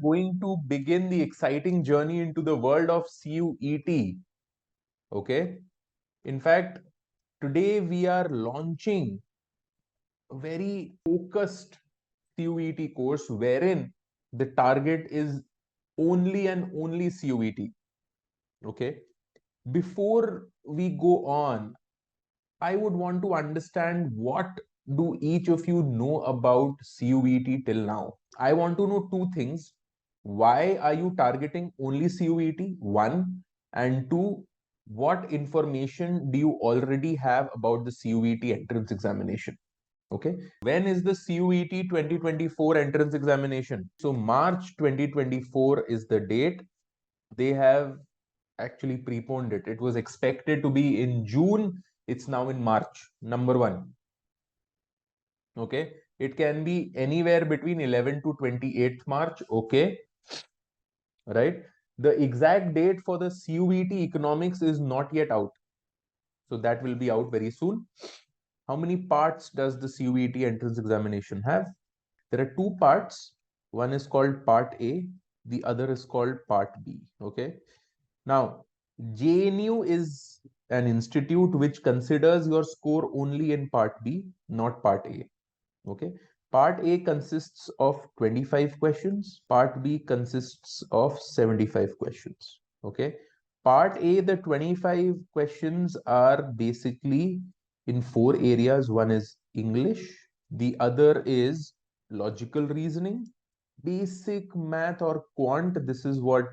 going to begin the exciting journey into the world of CUET. Okay. In fact, today we are launching a very focused CUET course wherein the target is only and only CUET. Okay. Before we go on, I would want to understand what do each of you know about CUET till now. I want to know two things. Why are you targeting only CUET? One. And two, what information do you already have about the CUET entrance examination? Okay. When is the CUET 2024 entrance examination? So March 2024 is the date. They have actually preponed it. It was expected to be in June. It's now in March. Number one. Okay. It can be anywhere between 11 to 28th March. Okay. Right. The exact date for the CUET economics is not yet out. So that will be out very soon. How many parts does the CUET entrance examination have? There are two parts. One is called Part A. The other is called Part B. Okay. Now, JNU is an institute which considers your score only in Part B, not Part A. Okay. Part A consists of 25 questions. Part B consists of 75 questions. Okay. Part A, the 25 questions are basically in four areas. One is English. The other is logical reasoning, basic math or quant. This is what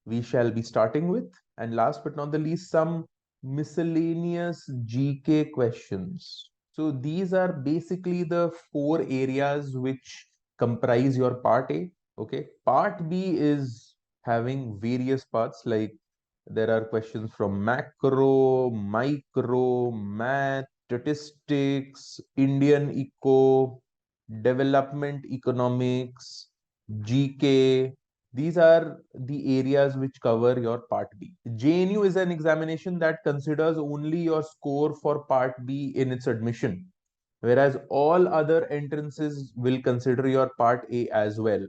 we shall be starting with. And last but not the least, some miscellaneous GK questions. So these are basically the four areas which comprise your part A. Okay. Part B is having various parts, like there are questions from macro, micro, math, statistics, Indian eco, development economics, GK. These are the areas which cover your part B. JNU is an examination that considers only your score for part B in its admission, whereas all other entrances will consider your part A as well.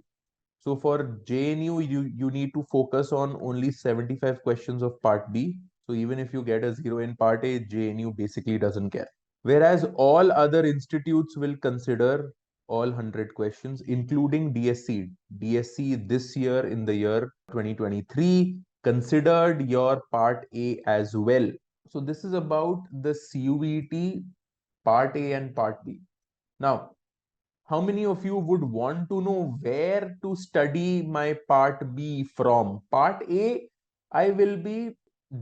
So for JNU, you need to focus on only 75 questions of part B. So even if you get a 0 in part A, JNU basically doesn't care. Whereas all other institutes will consider all 100 questions, including DSC. DSC this year, in the year 2023, considered your part A as well. So this is about the CUET part A and part B. Now, how many of you would want to know where to study my part B from? Part A, I will be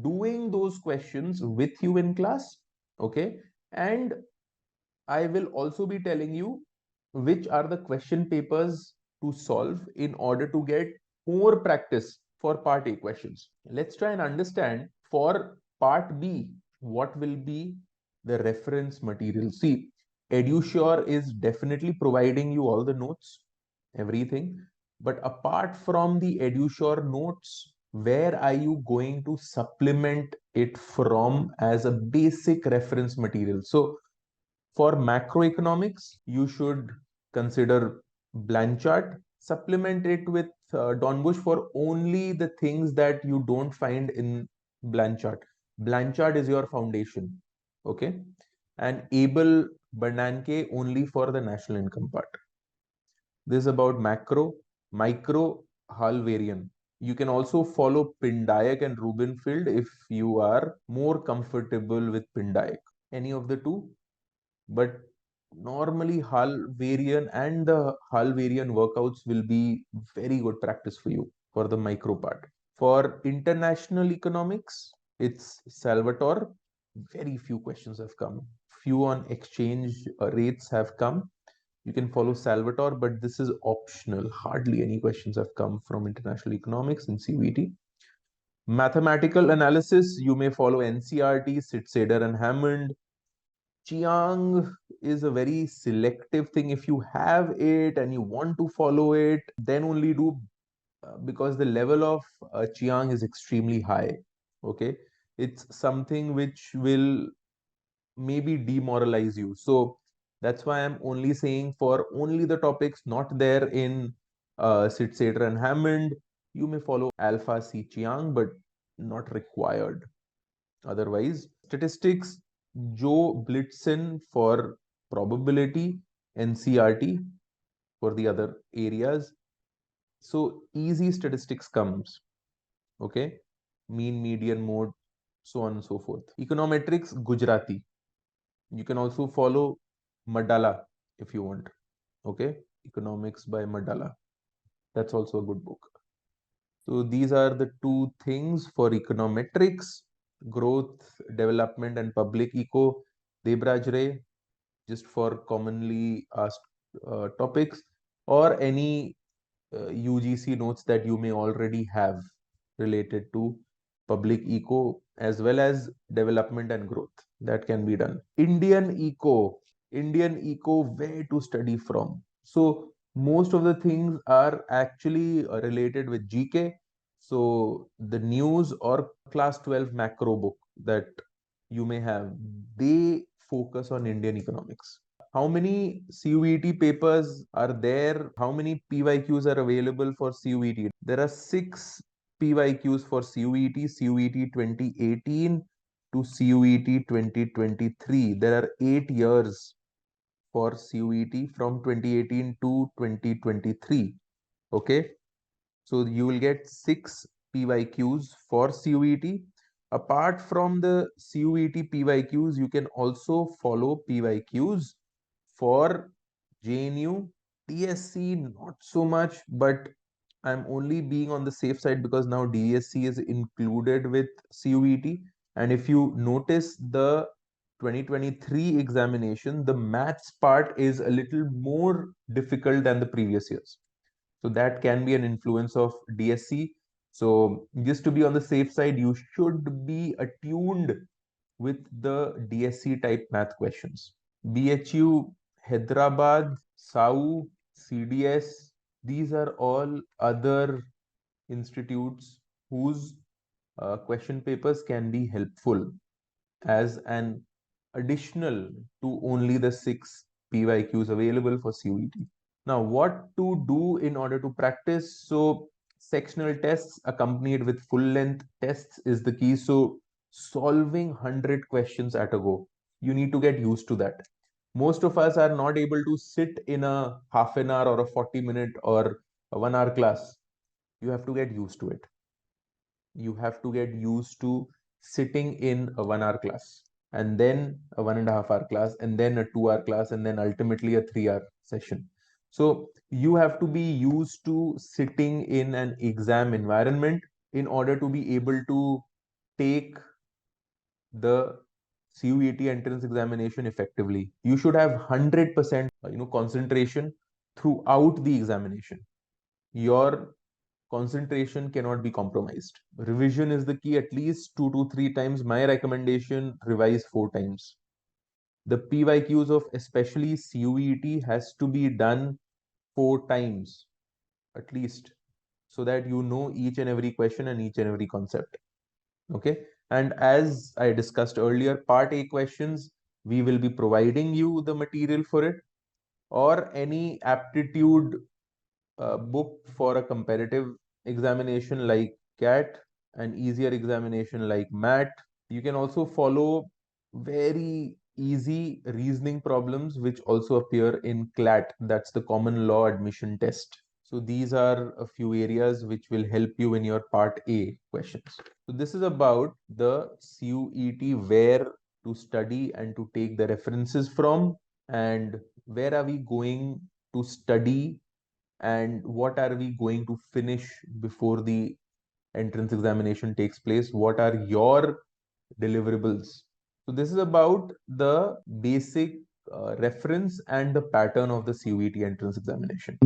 doing those questions with you in class. Okay. And I will also be telling you which are the question papers to solve in order to get more practice for part A questions. Let's try and understand for part B, what will be the reference material. See, EduSure is definitely providing you all the notes, everything. But apart from the EduSure notes, where are you going to supplement it from as a basic reference material? So for macroeconomics, you should consider Blanchard, supplement it with Dornbusch for only the things that you don't find in Blanchard. Blanchard is your foundation, okay? And Abel Bernanke only for the national income part. This is about macro, micro, Hallvarian. You can also follow Pindayak and Rubinfield if you are more comfortable with Pindayak. Any of the two? But normally Hallvarian and the Hallvarian workouts will be very good practice for you for the micro part. For international economics, it's Salvatore. Very few questions have come. Few on exchange rates have come. You can follow Salvatore, but this is optional. Hardly any questions have come from international economics in CUET. Mathematical analysis, you may follow NCRT, Sitsader and Hammond. Chiang is a very selective thing. If you have it and you want to follow it, then only do, because the level of Chiang is extremely high. Okay. It's something which will maybe demoralize you. So that's why I'm only saying for only the topics not there in Sid Sater and Hammond. You may follow Alpha C Chiang, but not required. Otherwise, statistics, Joe Blitzen for probability, NCRT for the other areas. So easy statistics comes, okay? Mean, median, mode, so on and so forth. Econometrics, Gujarati. You can also follow Madala if you want, okay? Economics by Madala. That's also a good book. So these are the two things for econometrics, growth, development, and public eco. Debraj Ray, just for commonly asked topics, or any UGC notes that you may already have related to public eco as well as development and growth. That can be done. Indian eco, where to study from? So most of the things are actually related with GK. So the news or class 12 macro book that you may have, they focus on Indian economics. How many CUET papers are there? How many PYQs are available for CUET? There are 6 PYQs for CUET, CUET 2018 to CUET 2023. There are 8 years for CUET from 2018 to 2023. Okay. So you will get 6 PYQs for CUET. Apart from the CUET PYQs, you can also follow PYQs for JNU, DSC, not so much, but I'm only being on the safe side because now DSC is included with CUET. And if you notice the 2023 examination, the maths part is a little more difficult than the previous years. So that can be an influence of DSC. So just to be on the safe side, you should be attuned with the DSC type math questions. BHU, Hyderabad, SAU, CDS, these are all other institutes whose question papers can be helpful as an additional to only the 6 PYQs available for CUET. Now, what to do in order to practice? So, sectional tests accompanied with full length tests is the key. So, solving 100 questions at a go, you need to get used to that. Most of us are not able to sit in a half an hour or a 40-minute or a 1 hour class. You have to get used to it. You have to get used to sitting in a 1 hour class and then a 1.5 hour class and then a 2 hour class and then ultimately a 3 hour session. So you have to be used to sitting in an exam environment in order to be able to take the CUET entrance examination effectively. You should have 100% concentration throughout the examination. Your concentration cannot be compromised. Revision is the key, at least 2 to 3 times. My recommendation, revise 4 times. The PYQs of especially CUET has to be done 4 times at least, so that you know each and every question and each and every concept. Okay. And as I discussed earlier, part A questions, we will be providing you the material for it, or any aptitude book for a comparative examination like CAT, an easier examination like MAT. You can also follow very easy reasoning problems which also appear in CLAT, that's the common law admission test. So these are a few areas which will help you in your part A questions. So this is about the CUET, where to study and to take the references from, and where are we going to study and what are we going to finish before the entrance examination takes place. What are your deliverables? So this is about the basic reference and the pattern of the CUET entrance examination.